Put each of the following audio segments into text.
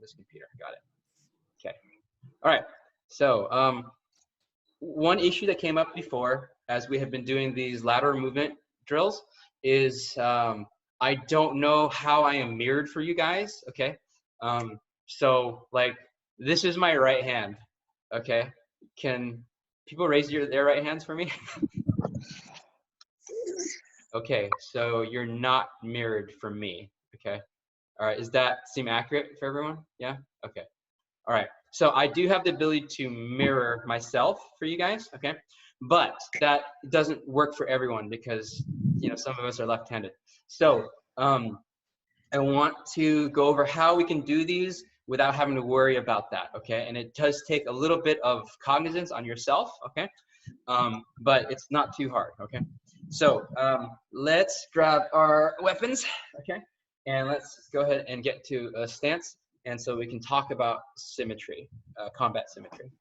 this computer. Got it. Okay. All right. So one issue that came up before, as we have been doing these lateral movement drills, is I don't know how I am mirrored for you guys. Okay. So like this is my right hand. Okay. Can people raise their right hands for me? Okay, so you're not mirrored for me. Okay. All right. Does that seem accurate for everyone? Yeah. Okay. All right. So I do have the ability to mirror myself for you guys. Okay. But that doesn't work for everyone because, you know, some of us are left-handed. So I want to go over how we can do these without having to worry about that. Okay. And it does take a little bit of cognizance on yourself. Okay. But it's not too hard. Okay. So let's grab our weapons. Okay. And let's go ahead and get to a stance. And so we can talk about symmetry, combat symmetry.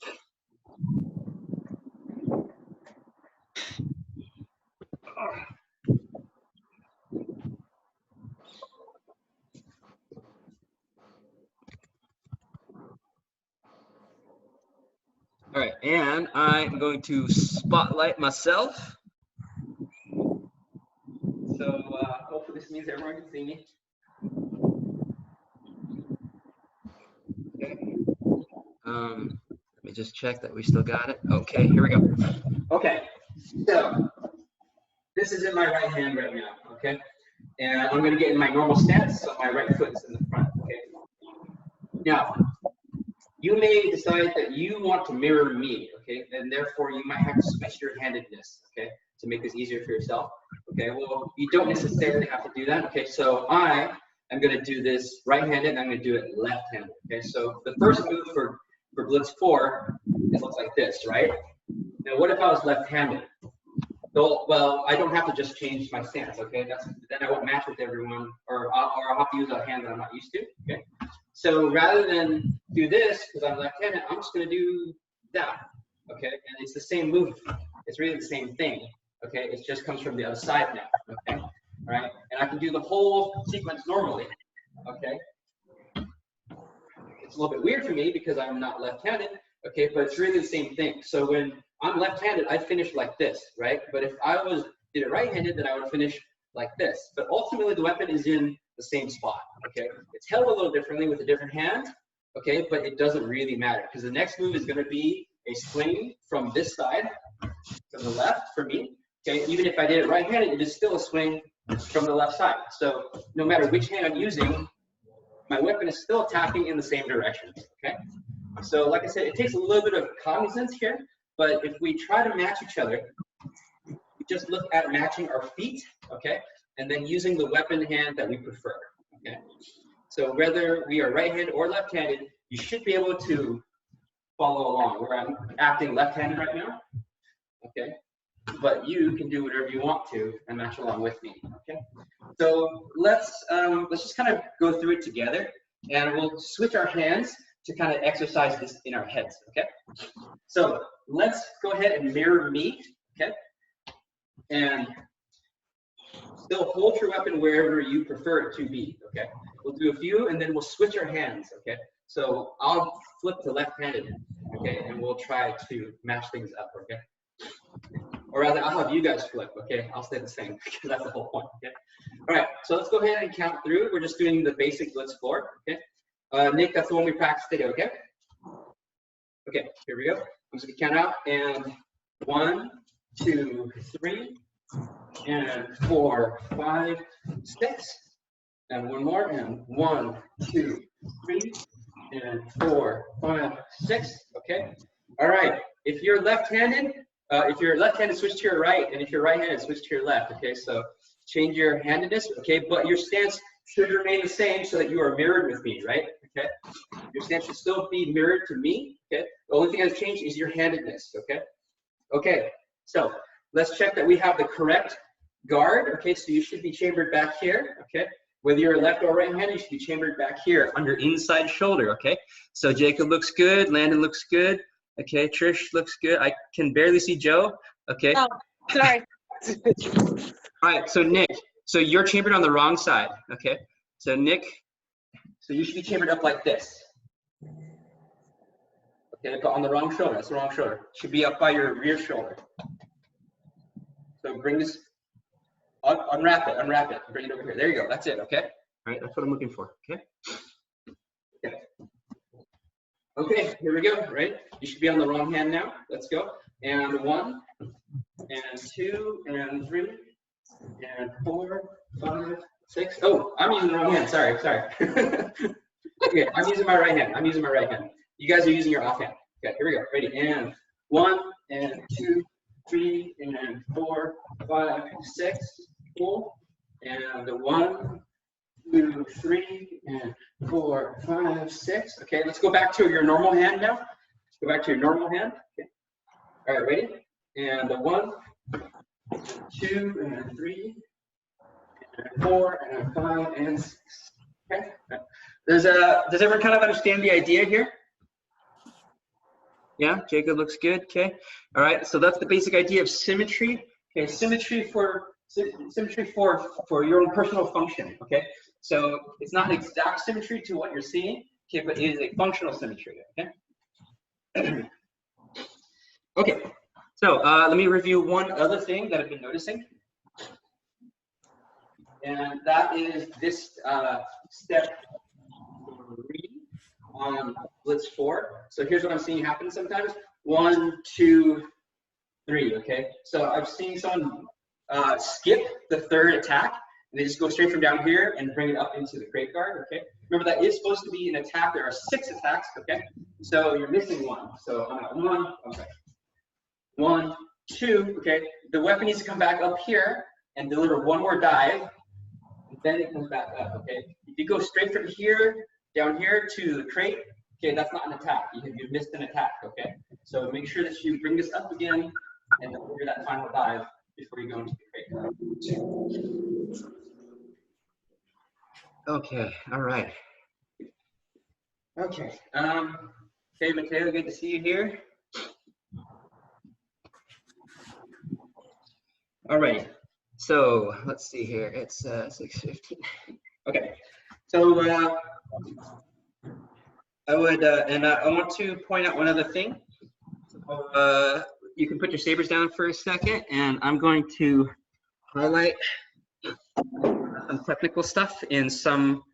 All right, and I'm going to spotlight myself. So hopefully this means everyone can see me. Okay. Let me just check that we still got it. Okay, here we go. Okay, so this is in my right hand right now, okay? And I'm gonna get in my normal stance, so my right foot is in the front, okay? Now, you may decide that you want to mirror me, okay? And therefore you might have to switch your handedness, okay? To make this easier for yourself, okay? Well, you don't necessarily have to do that, okay? So I am gonna do this right-handed and I'm gonna do it left-handed, okay? So the first move for Blitz 4, it looks like this, right? Now, what if I was left-handed? Well, I don't have to just change my stance, okay? Then I won't match with everyone, or I'll have to use a hand that I'm not used to, okay? So rather than do this, because I'm left-handed, I'm just gonna do that, okay? And it's the same move. It's really the same thing, okay? It just comes from the other side now, okay? All right, and I can do the whole sequence normally, okay? It's a little bit weird for me because I'm not left-handed, okay? But it's really the same thing. So when I'm left-handed, I finish like this, right? But if I did it right-handed, then I would finish like this. But ultimately, the weapon is in the same spot, okay? It's held a little differently with a different hand, okay? But it doesn't really matter because the next move is going to be a swing from this side, from the left for me, okay? Even if I did it right-handed, it is still a swing from the left side. So no matter which hand I'm using, my weapon is still attacking in the same direction, okay? So like I said, it takes a little bit of cognizance here, but if we try to match each other, we just look at matching our feet, okay? And then using the weapon hand that we prefer, okay? So whether we are right-handed or left-handed, you should be able to follow along. Where I'm acting left-handed right now, okay? But you can do whatever you want to and match along with me, okay? So let's just kind of go through it together, and we'll switch our hands to kind of exercise this in our heads, okay? So let's go ahead and mirror me, okay? And still hold your weapon wherever you prefer it to be, okay? We'll do a few, and then we'll switch our hands, okay? So I'll flip to left-handed, okay? And we'll try to match things up, okay? Or rather, I'll have you guys flip, okay? I'll stay the same, because that's the whole point, okay? All right, so let's go ahead and count through. We're just doing the basic Blitz 4, okay? Nick, that's the one we practiced today, okay? Okay, here we go. I'm just gonna count out, and 1, 2, 3, and 4, 5, 6, and one more, and 1, 2, 3, and 4, 5, 6, okay? All right, if you're left-handed, switch to your right, and if you're right-handed, switch to your left, okay? So change your handedness, okay? But your stance should remain the same so that you are mirrored with me, right? Okay? Your stance should still be mirrored to me, okay? The only thing that's changed is your handedness, okay? Okay, so let's check that we have the correct guard, okay? So you should be chambered back here, okay? Whether you're left or right-handed, you should be chambered back here under inside shoulder, okay? So Jacob looks good, Landon looks good, okay? Trish looks good. I can barely see Joe, okay? Oh, sorry. All right, so Nick, so you're chambered on the wrong side, okay? So Nick, so you should be chambered up like this, Okay, but on the wrong shoulder. That's the wrong shoulder. Should be up by your rear shoulder. So bring this, unwrap it, bring it over here. There you go. That's it. Okay. All right. That's what I'm looking for. Okay. Okay. Okay. Here we go. Right. You should be on the wrong hand now. Let's go. And 1, and 2, and 3, and 4, 5, 6. Oh, I'm using the wrong hand. Sorry. Okay, I'm using my right hand. You guys are using your offhand. Okay, here we go. Ready? And 1, and 2, 3, and 4, 5, 6. Cool. And 1, 2, 3, and 4, 5, 6. Okay, let's go back to your normal hand now. Let's go back to your normal hand. Okay. All right, ready? And 1, 2, and 3, and 4, and 5, and 6. Okay. Does everyone kind of understand the idea here? Yeah, Jacob looks good. Okay. All right. So that's the basic idea of symmetry. Okay, symmetry for your own personal function. Okay. So it's not an exact symmetry to what you're seeing. Okay, but it is a functional symmetry. Okay. Okay. So let me review one other thing that I've been noticing, and that is this step 3 on blitz 4. So here's what I'm seeing happen sometimes. 1, 2, 3. Okay. So I've seen someone skip the third attack, and they just go straight from down here and bring it up into the crate guard. Okay. Remember, that is supposed to be an attack. There are 6 attacks. Okay. So you're missing 1. So I'm at 1. Okay. 1, 2. Okay. The weapon needs to come back up here and deliver one more dive, and then it comes back up. Okay. If you go straight from here down here to the crate, okay, that's not an attack. You've missed an attack. Okay. So make sure that you bring this up again and deliver that final dive before you go into the crate. Okay. All right. Okay. Hey, Mateo, good to see you here. All right. So let's see here. It's 6:15. Okay. So I want to point out one other thing. You can put your sabers down for a second, and I'm going to highlight some technical stuff in some.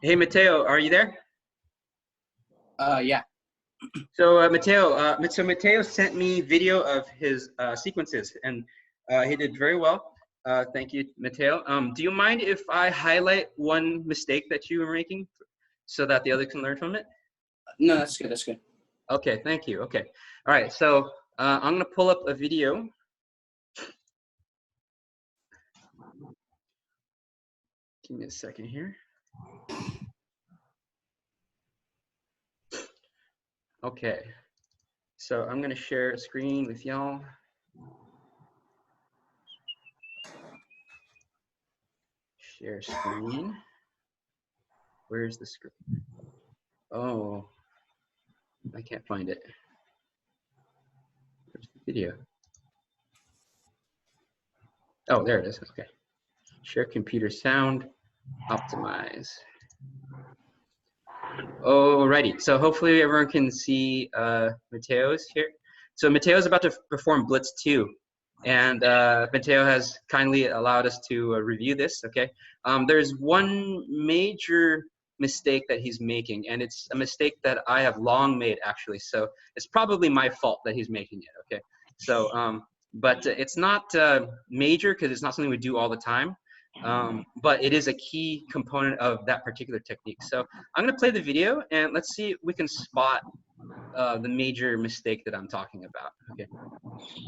Hey, Mateo, are you there? Yeah. So Mateo sent me video of his sequences, and he did very well. Thank you, Mateo. Do you mind if I highlight one mistake that you were making so that the other can learn from it? No, that's good. That's good. Okay, thank you. Okay. All right, so I'm going to pull up a video. Give me a second here. Okay, so I'm going to share a screen with y'all. Share screen. Where's the screen? Oh, I can't find it. Where's the video? Oh, there it is. Okay. Share computer sound. Optimize. Alrighty. So hopefully everyone can see Mateo's here. So Mateo's about to perform Blitz 2. And Mateo has kindly allowed us to review this, okay? There's one major mistake that he's making, and it's a mistake that I have long made, actually. So it's probably my fault that he's making it, okay? So, but it's not major because it's not something we do all the time, but it is a key component of that particular technique. So I'm gonna play the video, and let's see if we can spot the major mistake that I'm talking about. Okay.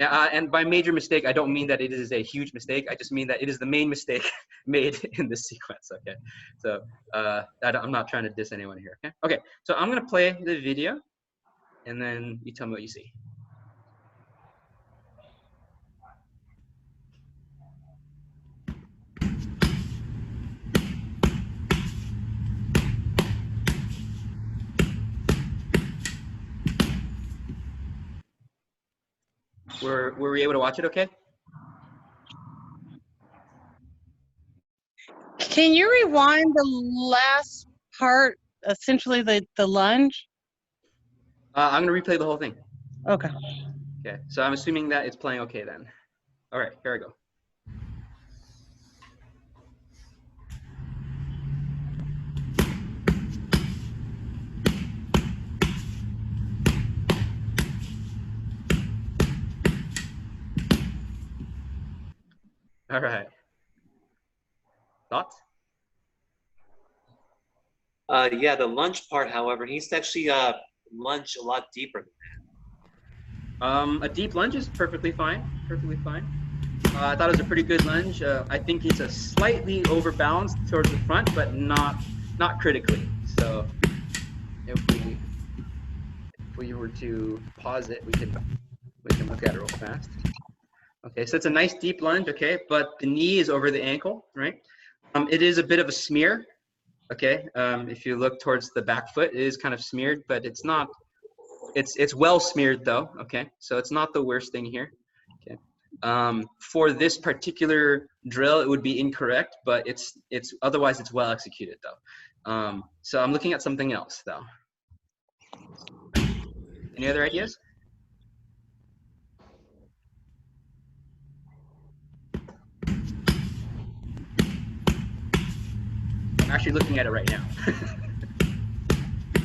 And by major mistake, I don't mean that it is a huge mistake. I just mean that it is the main mistake made in this sequence. Okay. So I'm not trying to diss anyone here. Okay. Okay. So I'm gonna play the video, and then you tell me what you see. Were we able to watch it okay? Can you rewind the last part essentially the lunge? I'm gonna replay the whole thing. Okay. Okay, so I'm assuming that it's playing okay then. All right, here I go. All right. Thoughts? Yeah, the lunge part, however, he needs to actually lunge a lot deeper. A deep lunge is perfectly fine. Perfectly fine. I thought it was a pretty good lunge. I think it's a slightly overbalanced towards the front, but not critically. So if we were to pause it, we can look at it real fast. Okay, so it's a nice deep lunge. Okay, but the knee is over the ankle, right? It is a bit of a smear. Okay, if you look towards the back foot, it is kind of smeared, but it's not. It's well smeared though. Okay, so it's not the worst thing here. Okay. For this particular drill, it would be incorrect, but it's otherwise it's well executed though. So I'm looking at something else though. Any other ideas? I'm actually looking at it right now.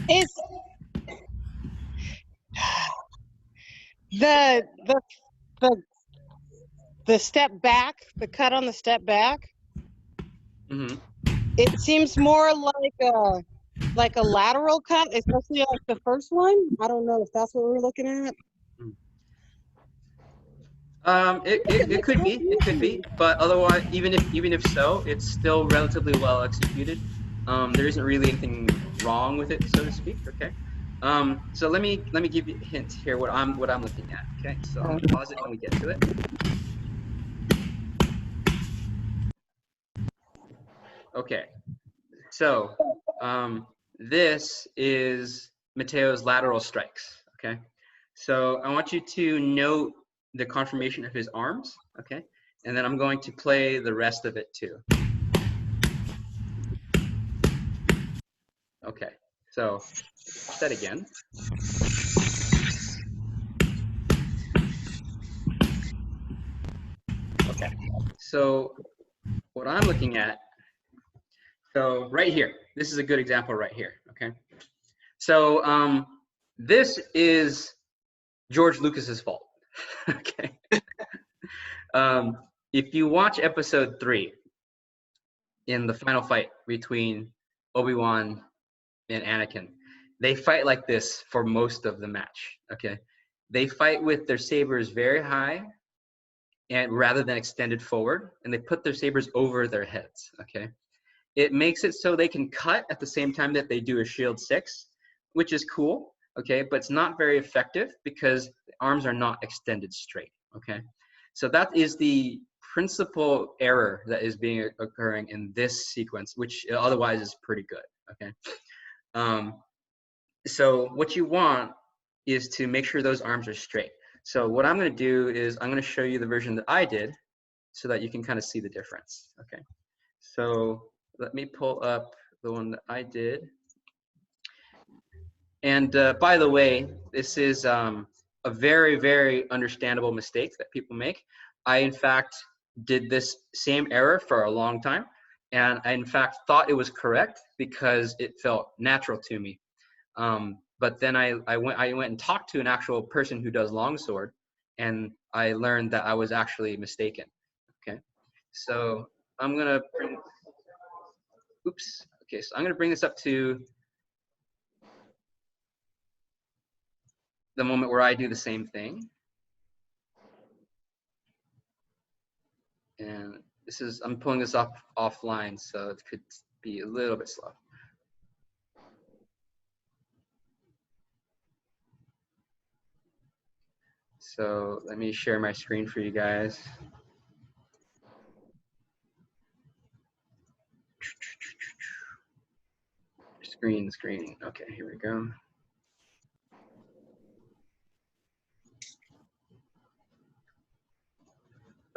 Is the step back, the cut on the step back, Mm-hmm. it seems more like a lateral cut, especially like the first one. I don't know if that's what we're looking at. It could be, but otherwise, even if so, it's still relatively well executed. There isn't really anything wrong with it, so to speak. Okay. So let me give you a hint here what I'm looking at. Okay. So I'm gonna pause it when we get to it. Okay. So this is Mateo's lateral strikes. Okay. So I want you to note the conformation of his arms. Okay. And then I'm going to play the rest of it too. Okay. So watch that again. Okay. So what I'm looking at, so right here, this is a good example right here. Okay. So this is George Lucas's fault. Okay. If you watch episode 3 in the final fight between Obi-Wan and Anakin, they fight like this for most of the match. Okay. They fight with their sabers very high and rather than extended forward, and they put their sabers over their heads. Okay. It makes it so they can cut at the same time that they do a shield 6, which is cool. Okay. But it's not very effective because the arms are not extended straight. Okay. So that is the principal error that is being occurring in this sequence, which otherwise is pretty good. Okay. So what you want is to make sure those arms are straight. So what I'm going to do is I'm going to show you the version that I did so that you can kind of see the difference. Okay. So let me pull up the one that I did. And by the way, this is a very, very understandable mistake that people make. I, in fact, did this same error for a long time. And I, in fact, thought it was correct because it felt natural to me. But then I went and talked to an actual person who does longsword, and I learned that I was actually mistaken. Okay. So I'm going to bring, oops. Okay, so I'm going to bring this up to the moment where I do the same thing. And this is, I'm pulling this up offline, so it could be a little bit slow. So let me share my screen for you guys. Screen. Okay, here we go.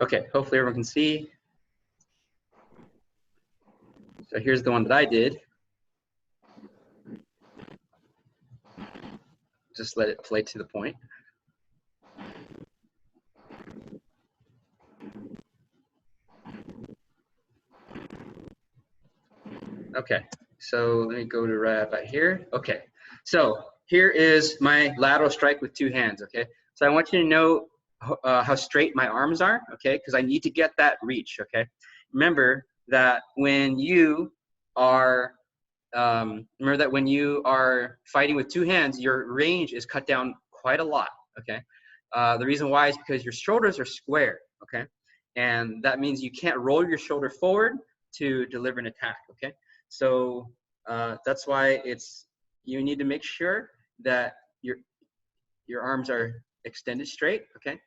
Okay, hopefully everyone can see. So here's the one that I did. just let it play to the point. Okay, so let me go to right about here. Okay, so here is my lateral strike with two hands, okay? So I want you to know how straight my arms are, okay? Because I need to get that reach, okay? Remember that when you are fighting with two hands, your range is cut down quite a lot, okay? The reason why is because your shoulders are square, okay? And that means you can't roll your shoulder forward to deliver an attack, okay? So that's why you need to make sure that your arms are extended straight, okay?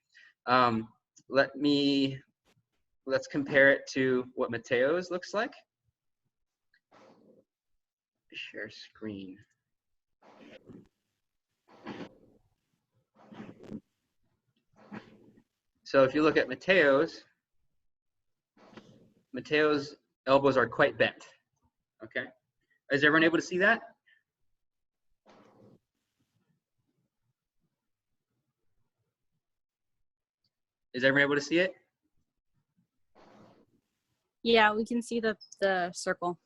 Let's compare it to what Mateo's looks like. Share screen. So if you look at Mateo's elbows are quite bent, okay? Is everyone able to see that? Is everyone able to see it? Yeah, we can see the circle.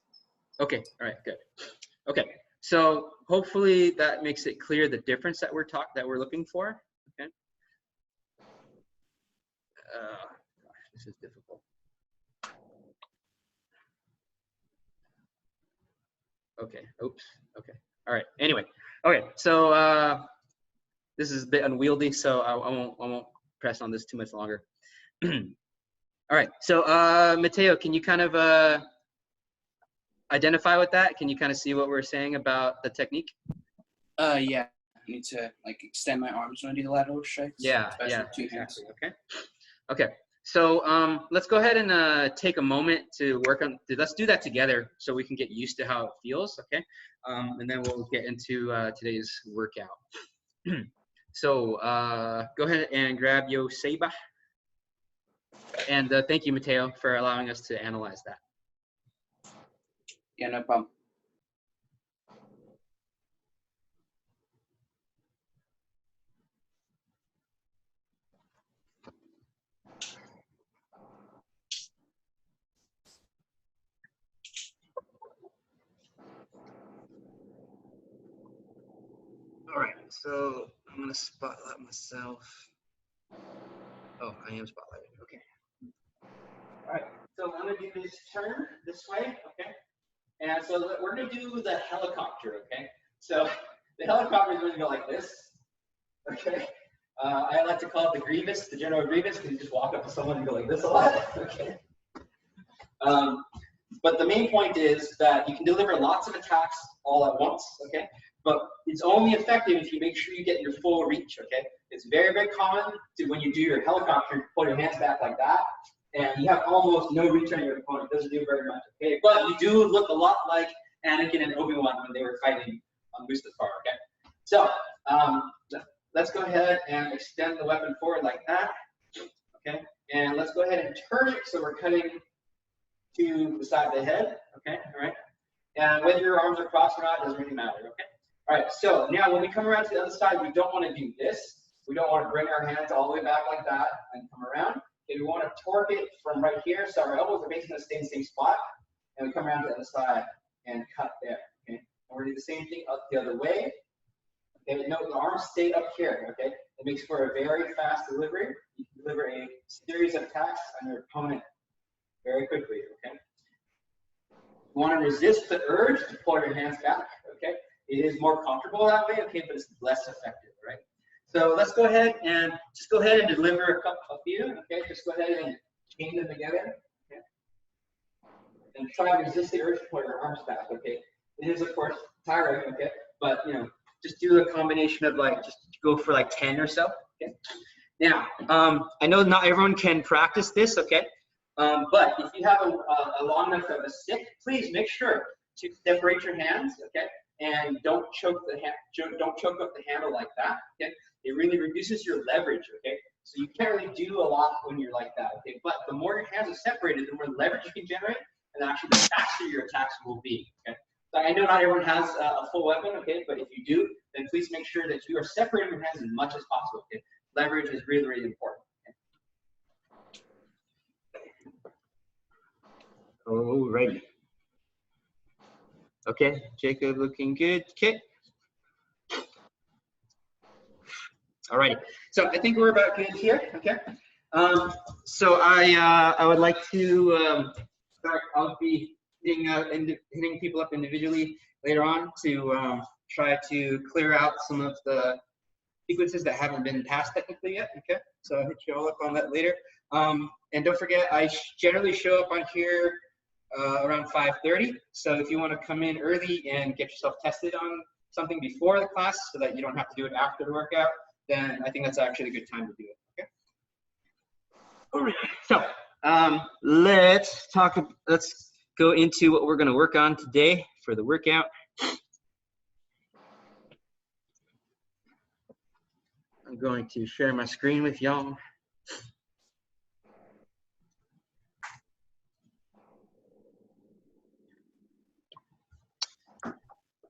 Okay, all right, good. Okay, so hopefully that makes it clear the difference that we're looking for, okay? Gosh, this is difficult. Okay, oops, okay, all right, anyway. Okay, so this is a bit unwieldy, so I won't press on this too much longer. All right, so Mateo, can you kind of identify with that? Can you kind of see what we're saying about the technique? Yeah. I need to like extend my arms when I do the lateral strikes. Yeah, especially yeah, with two hands. exactly. Okay. Okay. So let's go ahead and take a moment to work on. Let's do that together so we can get used to how it feels. Okay. And then we'll get into today's workout. So go ahead and grab Yoseba. And thank you, Mateo, for allowing us to analyze that. Yeah, no problem. All right, so I'm gonna spotlight myself. Oh, I am spotlighted, okay. All right, so I'm gonna do this turn this way, okay? And so we're gonna do the helicopter, okay? So the helicopter is gonna go like this, okay? I like to call it the Grievous, the General Grievous, because you just walk up to someone and go like this a lot, okay? But the main point is that you can deliver lots of attacks all at once, okay? But it's only effective if you make sure you get your full reach, okay? It's very, very common to, when you do your helicopter, you pull your hands back like that, and you have almost no reach on your opponent. It doesn't do very much, okay? But you do look a lot like Anakin and Obi-Wan when they were fighting on Mustafar, okay? So let's go ahead and extend the weapon forward like that, okay? And let's go ahead and turn it so we're cutting to the side of the head, okay, all right? And whether your arms are crossed or not doesn't really matter, okay? All right, so now when we come around to the other side, we don't want to do this. We don't want to bring our hands all the way back like that and come around. Okay, we want to torque it from right here, so our elbows are basically going to stay in the same spot, and we come around to the other side and cut there, okay? And we're going to do the same thing up the other way. Okay, note the arms stay up here, okay? It makes for a very fast delivery. You can deliver a series of attacks on your opponent very quickly, okay? You want to resist the urge to pull your hands back, okay? It is more comfortable that way, okay, but it's less effective, right? So let's go ahead and just go ahead and deliver a few, okay? Just go ahead and chain them together, okay? And try to resist the urge to pull your arms back, okay? It is, of course, tiring, okay? But, you know, just do a combination of like, just go for like 10 or so, okay? Now, I know not everyone can practice this, okay? But if you have a long enough of a stick, please make sure to separate your hands, okay? And don't choke up the handle like that, okay? It really reduces your leverage, okay? So you can't really do a lot when you're like that, okay? But the more your hands are separated, the more leverage you can generate, and actually the faster your attacks will be, okay? So I know not everyone has a full weapon, okay, but if you do, then please make sure that you are separating your hands as much as possible, okay? Leverage is really, really important. Okay? Alrighty. Okay, Jacob looking good, okay. Alrighty, so I think we're about good here, okay? So I would like to start. I'll be hitting people up individually later on to try to clear out some of the sequences that haven't been passed technically yet, okay? So I'll hit you all up on that later. And don't forget, I generally show up on here around 5:30. So if you want to come in early and get yourself tested on something before the class so that you don't have to do it after the workout, then I think that's actually a good time to do it, okay? All right, so let's go into what we're going to work on today for the workout. I'm going to share my screen with y'all.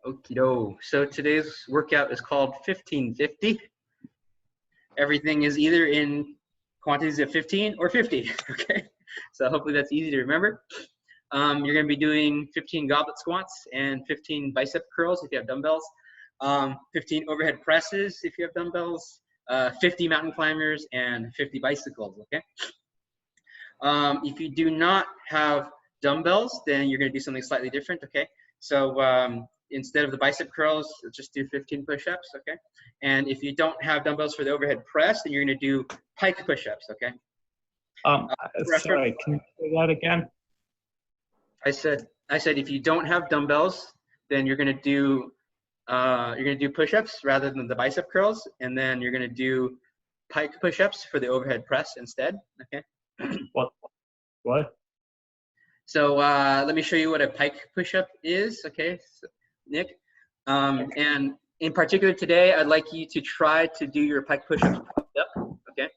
Okie doke. So today's workout is called 1550. Everything is either in quantities of 15 or 50, okay? So hopefully that's easy to remember. You're gonna be doing 15 goblet squats and 15 bicep curls if you have dumbbells, 15 overhead presses if you have dumbbells, 50 mountain climbers, and 50 bicycles, okay? If you do not have dumbbells, then you're gonna do something slightly different, okay? So instead of the bicep curls, just do 15 push-ups, okay? And if you don't have dumbbells for the overhead press, then you're gonna do pike push-ups, okay? Sorry, can you say that again? I said if you don't have dumbbells, then you're gonna do push-ups rather than the bicep curls, and then you're gonna do pike push-ups for the overhead press instead, okay? What? So let me show you what a pike push-up is, okay, so, Nick? And in particular today, I'd like you to try to do your pike push-ups propped up, okay?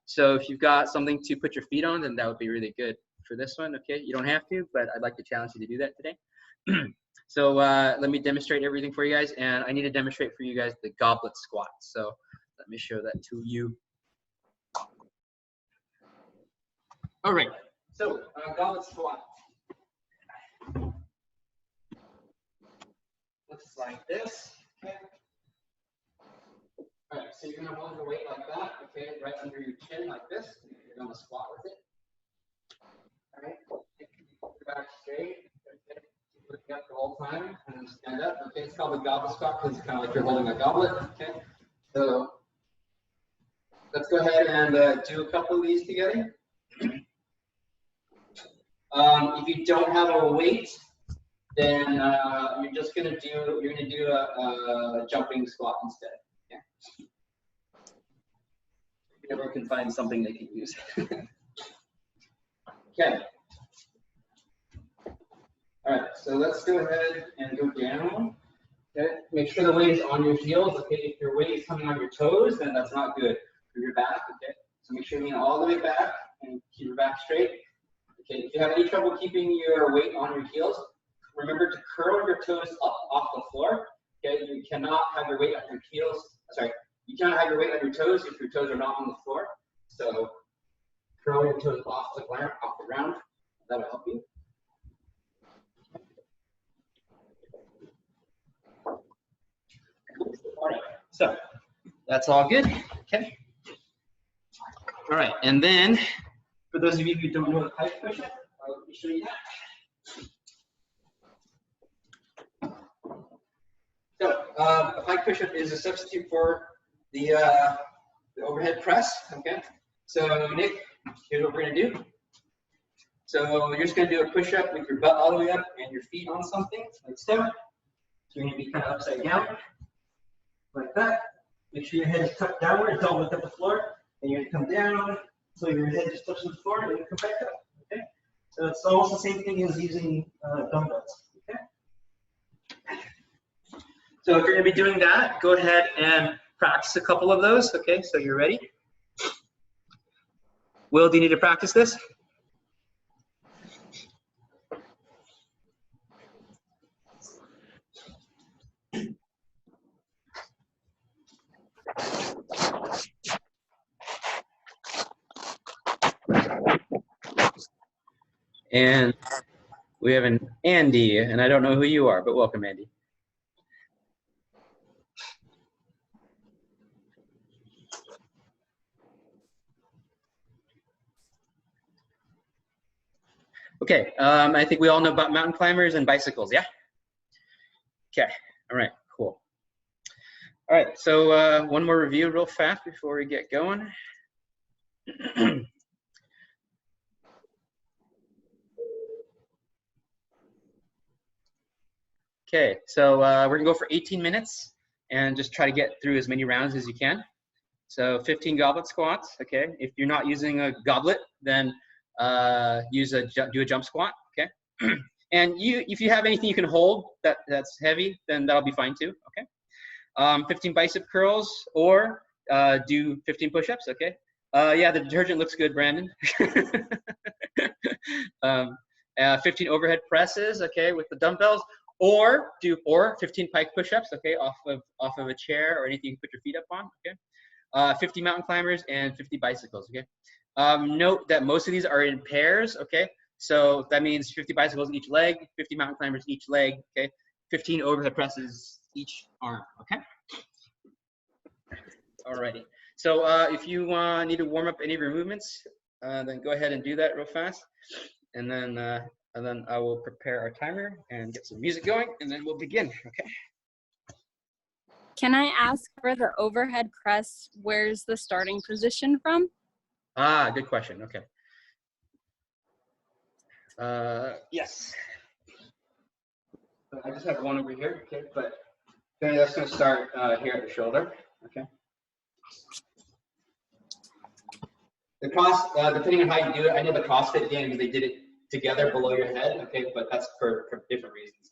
So if you've got something to put your feet on, then that would be really good for this one, okay? You don't have to, but I'd like to challenge you to do that today. So let me demonstrate everything for you guys, and I need to demonstrate for you guys the goblet squat. So let me show that to you. All right, so goblet squat. Looks like this, okay? All right, so you're gonna hold your weight like that, okay, right under your chin like this. You're gonna squat with it. All right, keep your back straight. Okay. Keep looking up the whole time and then stand up. Okay, it's called a goblet squat because it's kind of like you're holding a goblet. Okay, so let's go ahead and do a couple of these together. If you don't have a weight, then you're just gonna do a jumping squat instead. Okay. If everyone can find something they can use. Okay. All right, so let's go ahead and go down. Okay, make sure the weight is on your heels. Okay, if your weight is coming on your toes, then that's not good for your back. Okay, so make sure you lean all the way back and keep your back straight. Okay, if you have any trouble keeping your weight on your heels, remember to curl your toes up off the floor. Okay, you cannot have your weight on your heels. Sorry, you cannot have your weight on your toes if your toes are not on the floor. So curl your toes off the ground. That'll help you. All right, so that's all good. Okay. All right, and then for those of you who don't know the pike push-up, let me show you that. So a pike push-up is a substitute for the overhead press. Okay. So Nick, here's what we're gonna do. So you're just gonna do a push-up with your butt all the way up and your feet on something like so. So you're gonna be kind of upside down, like that. Make sure your head is tucked downward, don't look at the floor, and you're gonna come down so your head just touches the floor, and then you come back up. Okay. So it's almost the same thing as using dumbbells. Okay. So if you're gonna be doing that, go ahead and practice a couple of those. Okay. So you're ready. Will, do you need to practice this? And we have an Andy, and I don't know who you are, but welcome, Andy. Okay, I think we all know about mountain climbers and bicycles, yeah? Okay, all right, cool. All right, so one more review real fast before we get going. Okay, so we're gonna go for 18 minutes and just try to get through as many rounds as you can. So 15 goblet squats, okay? If you're not using a goblet, then do a jump squat, okay? And if you have anything you can hold that's heavy, then that'll be fine too, okay? 15 bicep curls or do 15 push-ups, okay? Yeah, the detergent looks good, Brandon. 15 overhead presses, okay, with the dumbbells, or 15 pike push-ups, okay, off of a chair or anything you can put your feet up on, okay? 50 mountain climbers and 50 bicycles, okay? Note that most of these are in pairs, okay? So that means 50 bicycles each leg, 50 mountain climbers each leg, okay? 15 overhead presses each arm, okay? Alrighty. So if you need to warm up any of your movements, then go ahead and do that real fast. And then I will prepare our timer and get some music going, and then we'll begin, okay? Can I ask for the overhead press, where's the starting position from? Ah, good question. Okay. Yes. I just have one over here. Okay, but okay, that's going to start here at the shoulder. Okay. The cross, depending on how you do it, I know the CrossFit games they did it together below your head. Okay, but that's for different reasons.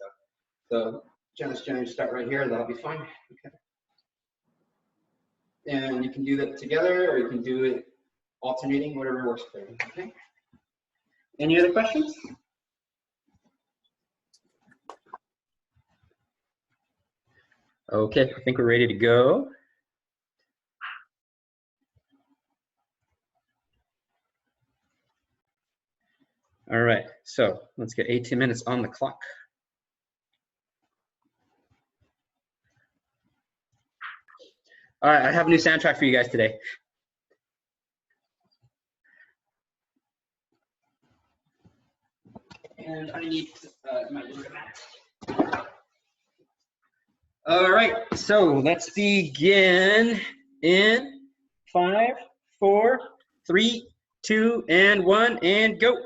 So just generally start right here. That'll be fine. Okay. And you can do that together, or you can do it alternating, whatever works for you, okay? Any other questions? Okay, I think we're ready to go. All right, so let's get 18 minutes on the clock. All right, I have a new soundtrack for you guys today. And I need my mat. All right, so let's begin in 5, 4, 3, 2, and 1, and go.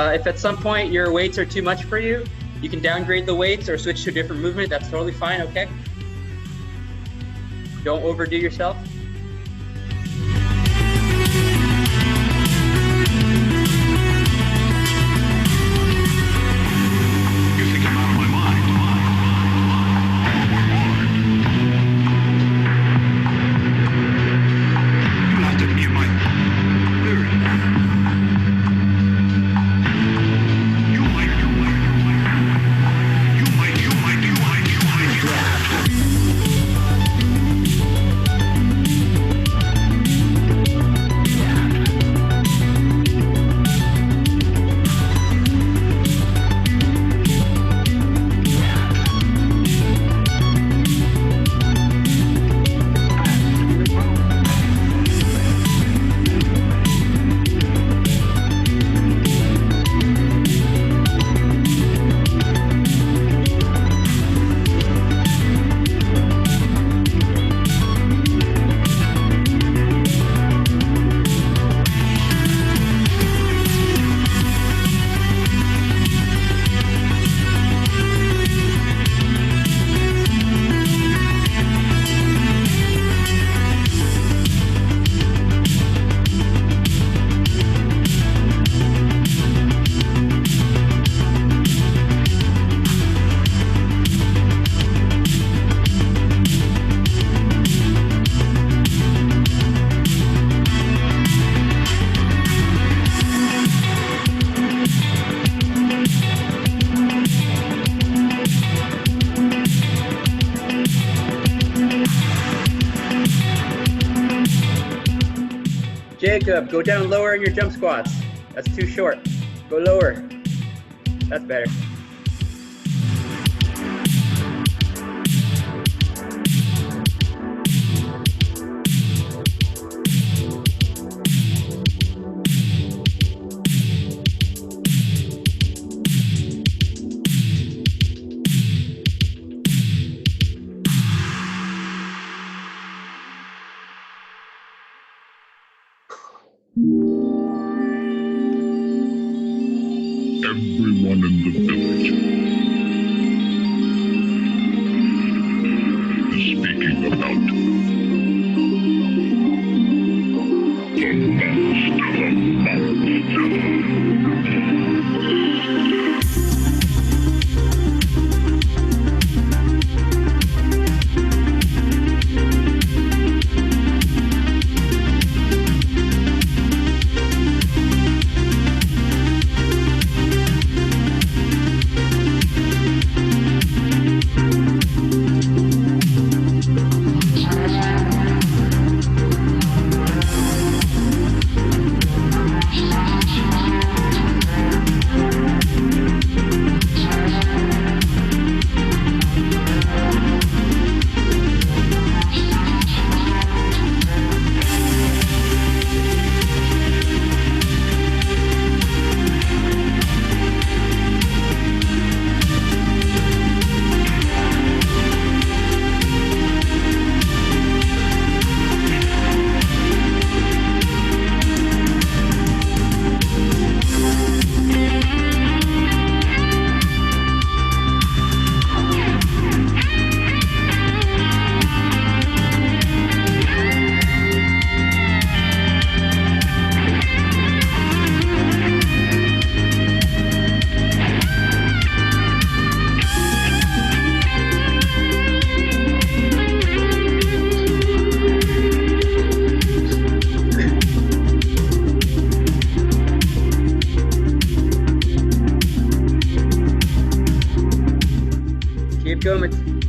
If at some point your weights are too much for you, you can downgrade the weights or switch to a different movement. That's totally fine, okay? Don't overdo yourself. You think I'm out of my mind? You have to hear my theory. You might. Jacob, go down lower in your jump squats. That's too short. Go lower. That's better. Everyone in the village is speaking about the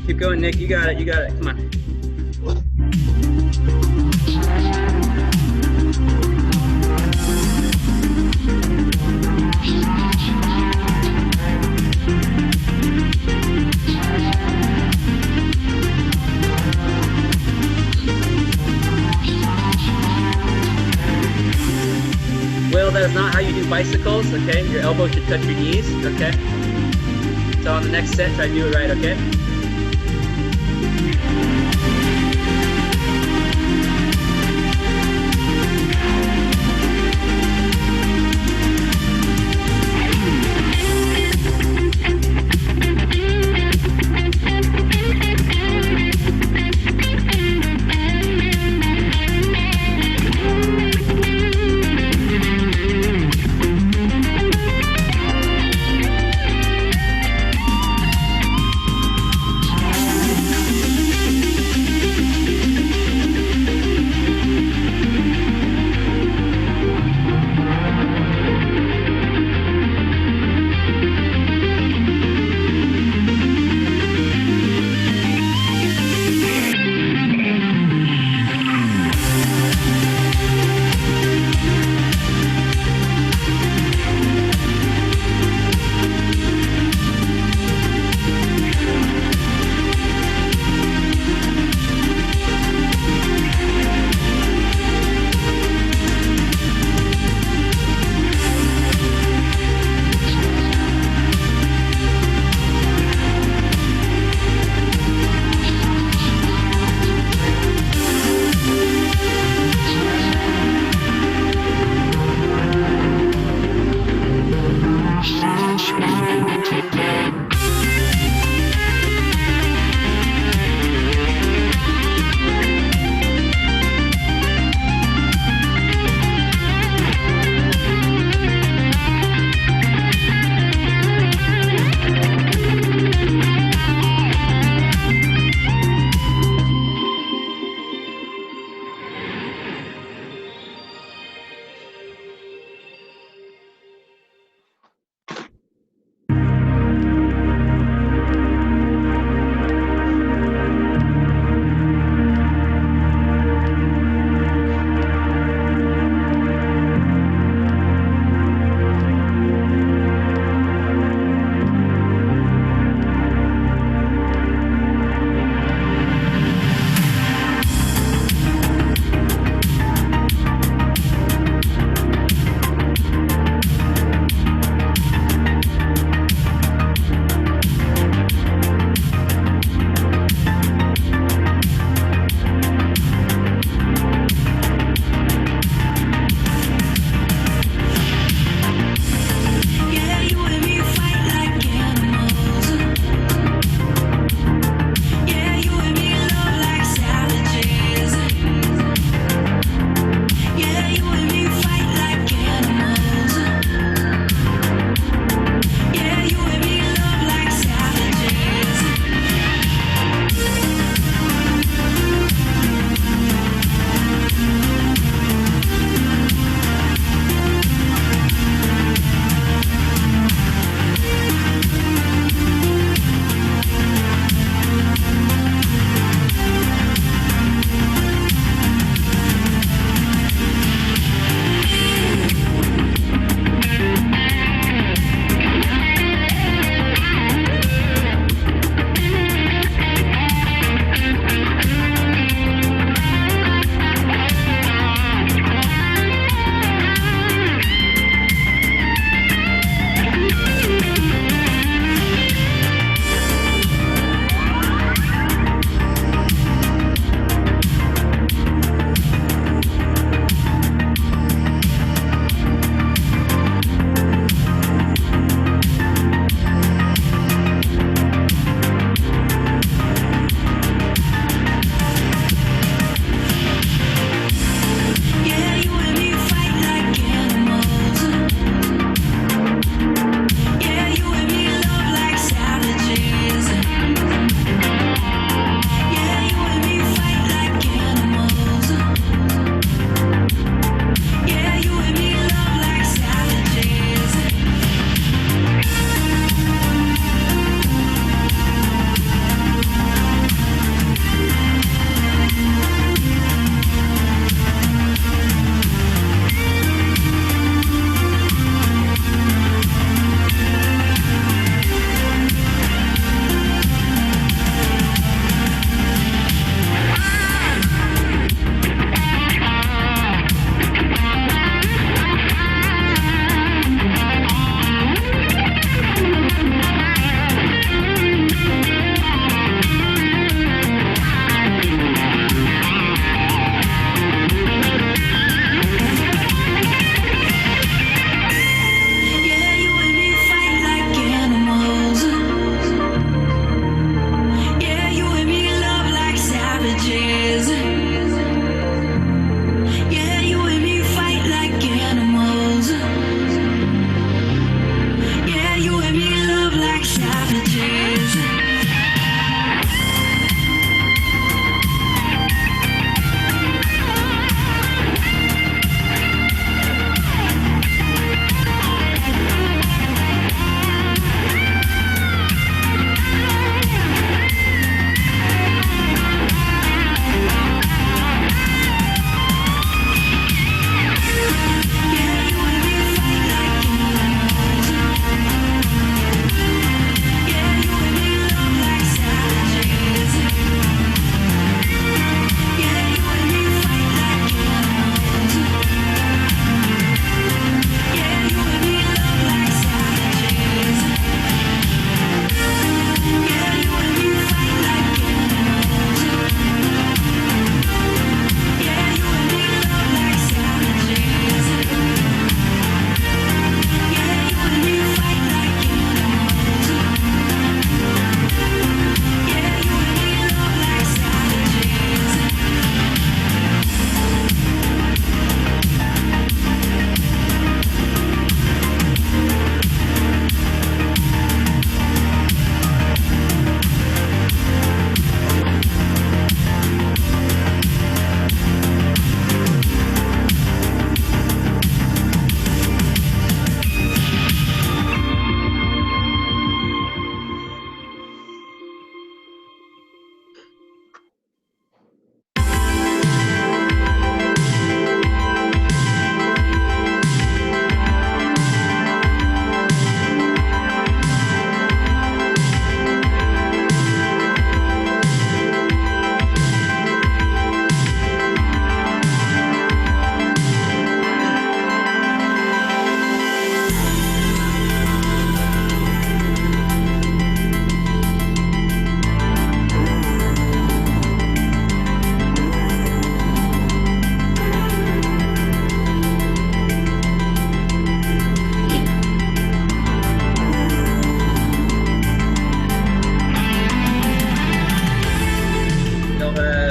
Keep going, Nick. You got it. You got it. Come on. Will, that is not how you do bicycles, okay? Your elbow should touch your knees, okay? So on the next set, try to do it right, okay?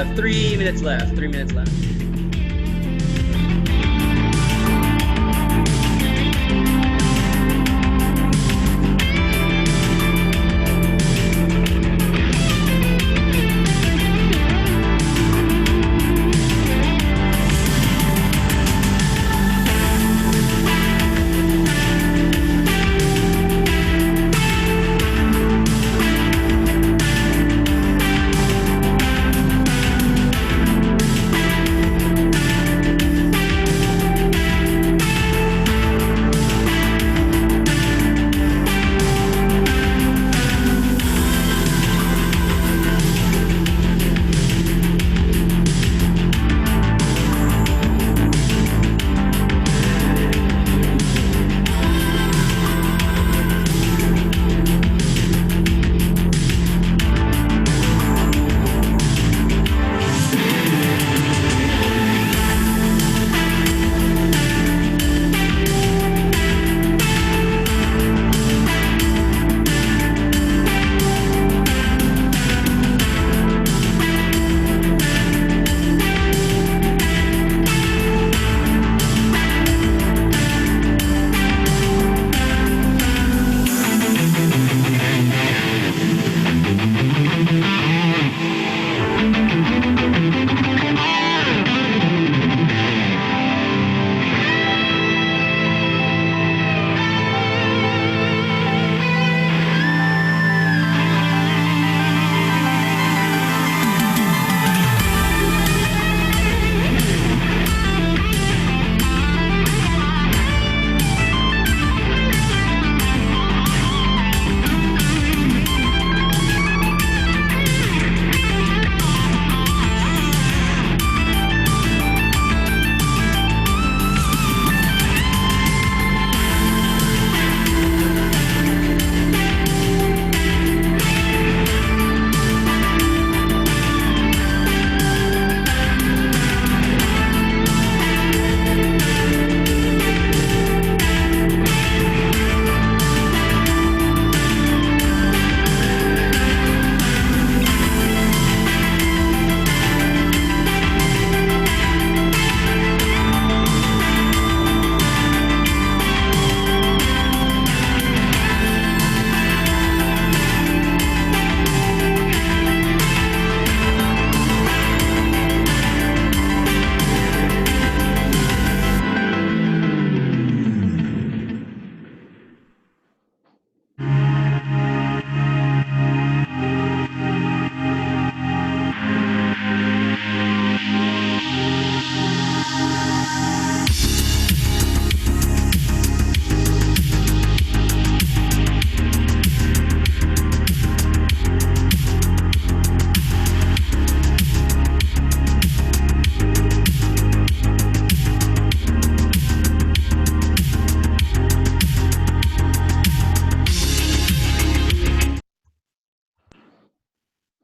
have 3 minutes left. 3 minutes left.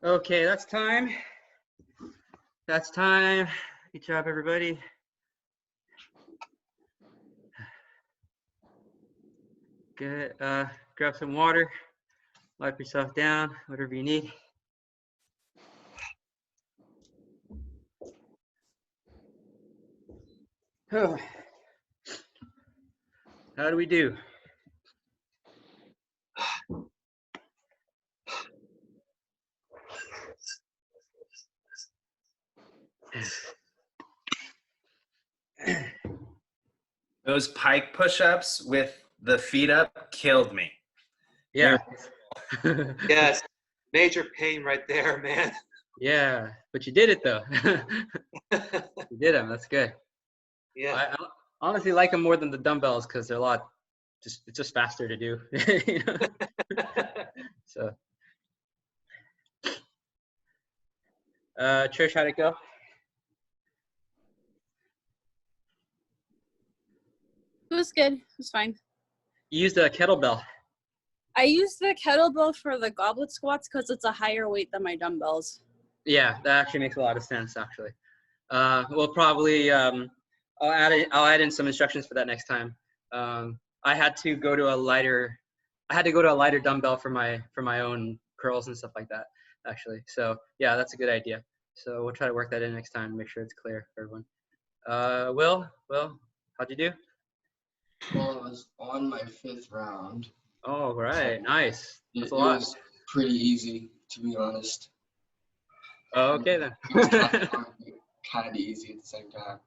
Okay, that's time. That's time. Good job, everybody. Good. Grab some water. Wipe yourself down, whatever you need. Oh. How do we do? Those pike push-ups with the feet up killed me. Yeah. Yes, major pain right there, man. Yeah, but you did it though. You did them. That's good. Yeah. I honestly like them more than the dumbbells because they're a lot. It's just faster to do. You know? So, Trish, how'd it go? It was good. It was fine. You used a kettlebell. I use the kettlebell for the goblet squats because it's a higher weight than my dumbbells. Yeah, that actually makes a lot of sense. Actually, we'll probably I'll add in some instructions for that next time. I had to go to a lighter dumbbell for my own curls and stuff like that. Actually, so yeah, that's a good idea. So we'll try to work that in next time to make sure it's clear for everyone. Will, how'd you do? Well, I was on my 5th round. Oh, right, nice. That's It a lot. was pretty easy, to be honest. Oh, okay then. It was kind of easy at the same time.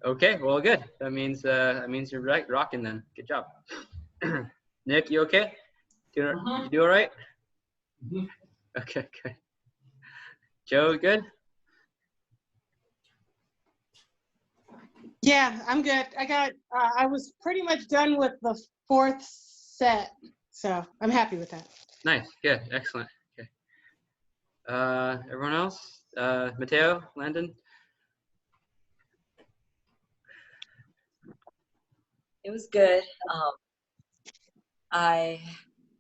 Okay, well, good. That means you're right, rocking then. Good job. Nick, you okay? You do all right? Okay, good. Joe, good? Yeah, I'm good. I was pretty much done with the 4th set, so I'm happy with that. Nice, good, excellent. Okay. Everyone else? Mateo, Landon? It was good. I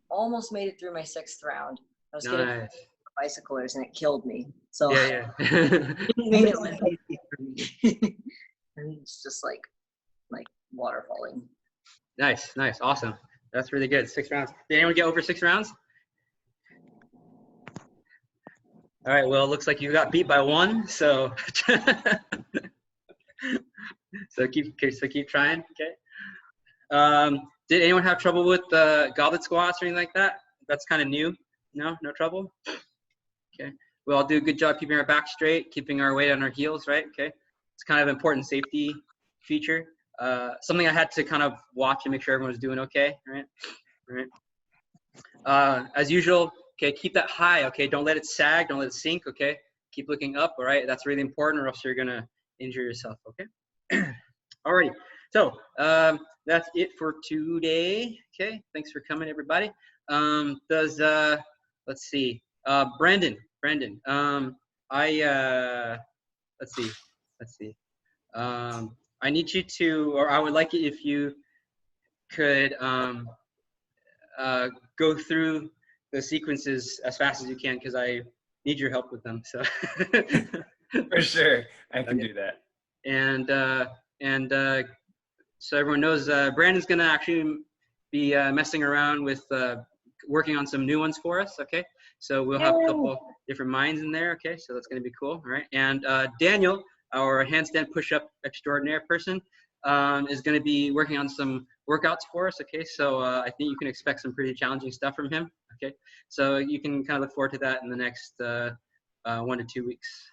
almost made it through my 6th round. I was getting Nice. bicyclers and it killed me. So Yeah. it made it less easy for me. And it's just like water falling. Nice, awesome. That's really good. 6 rounds. Did anyone get over 6 rounds? All right, well, it looks like you got beat by 1, so so keep trying. Okay. Did anyone have trouble with the goblet squats or anything like that? That's kind of new. No trouble. Okay. We all do a good job keeping our back straight, keeping our weight on our heels, right? Okay. It's kind of an important safety feature. Something I had to kind of watch and make sure everyone was doing okay, right? As usual, okay, keep that high, okay? Don't let it sag, don't let it sink, okay? Keep looking up, all right? That's really important or else you're gonna injure yourself, okay? Alrighty, so that's it for today, okay? Thanks for coming, everybody. Let's see, Brandon, let's see. I need you to, or I would like it if you could go through the sequences as fast as you can because I need your help with them. So For sure, I can do that. And so everyone knows Brandon's gonna actually be messing around with working on some new ones for us. Okay, so we'll have a couple different minds in there. Okay, so that's gonna be cool. All right, and Daniel, our handstand push-up extraordinaire person, is going to be working on some workouts for us. Okay, so I think you can expect some pretty challenging stuff from him. Okay, so you can kind of look forward to that in the next 1 to 2 weeks.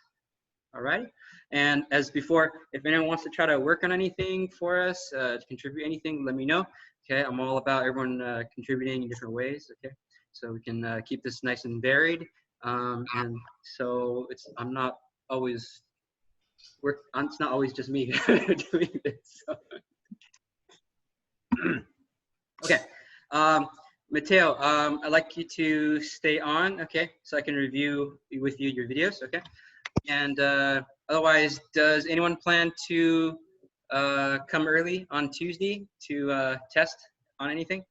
All right, and as before, if anyone wants to try to work on anything for us, to contribute anything, let me know. Okay, I'm all about everyone contributing in different ways. Okay, so we can keep this nice and varied. And so it's not always just me doing this. So. Okay, Mateo, I'd like you to stay on, okay, so I can review with you your videos, okay? And otherwise, does anyone plan to come early on Tuesday to test on anything?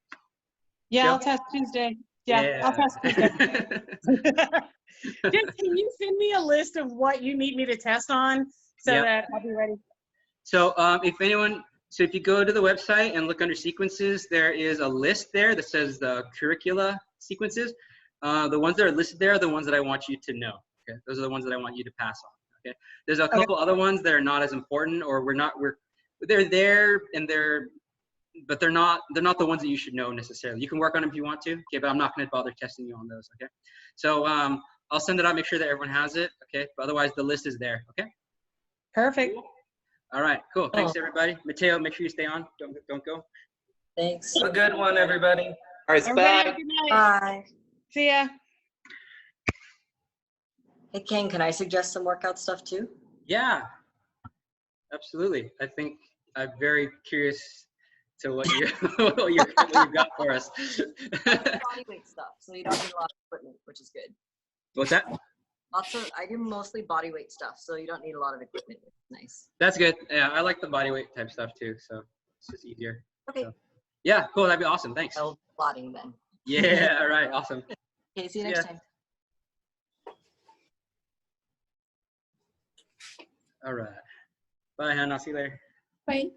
Yeah, Joe? I'll test Tuesday. Yeah, I'll test Tuesday. Just, can you send me a list of what you need me to test on so that I'll be ready? So if you go to the website and look under sequences, there is a list there that says the curricula sequences. The ones that are listed there are the ones that I want you to know. Okay, those are the ones that I want you to pass on. Okay, there's a couple other ones that are not as important, or they're there and but they're not the ones that you should know necessarily. You can work on them if you want to, okay, but I'm not going to bother testing you on those. Okay, so I'll send it out, make sure that everyone has it. Okay, but otherwise the list is there. Okay. Perfect. All right, cool. Thanks, everybody. Mateo, make sure you stay on. Don't go. Thanks. A good one, everybody. All right, Everybody have bye. a good night. Bye. See ya. Hey, Ken, can I suggest some workout stuff too? Yeah, absolutely. I think I'm very curious to what you've got for us. Body weight stuff, so you don't need a lot of equipment, which is good. What's that? I do mostly body weight stuff, so you don't need a lot of equipment. It's nice. That's good. Yeah, I like the body weight type stuff too, so it's just easier. Okay. So, yeah, cool. That'd be awesome. Thanks. I'll plotting then. Yeah, all right. Awesome. Okay, see you next time. All right. Bye, Hannah. I'll see you later. Bye.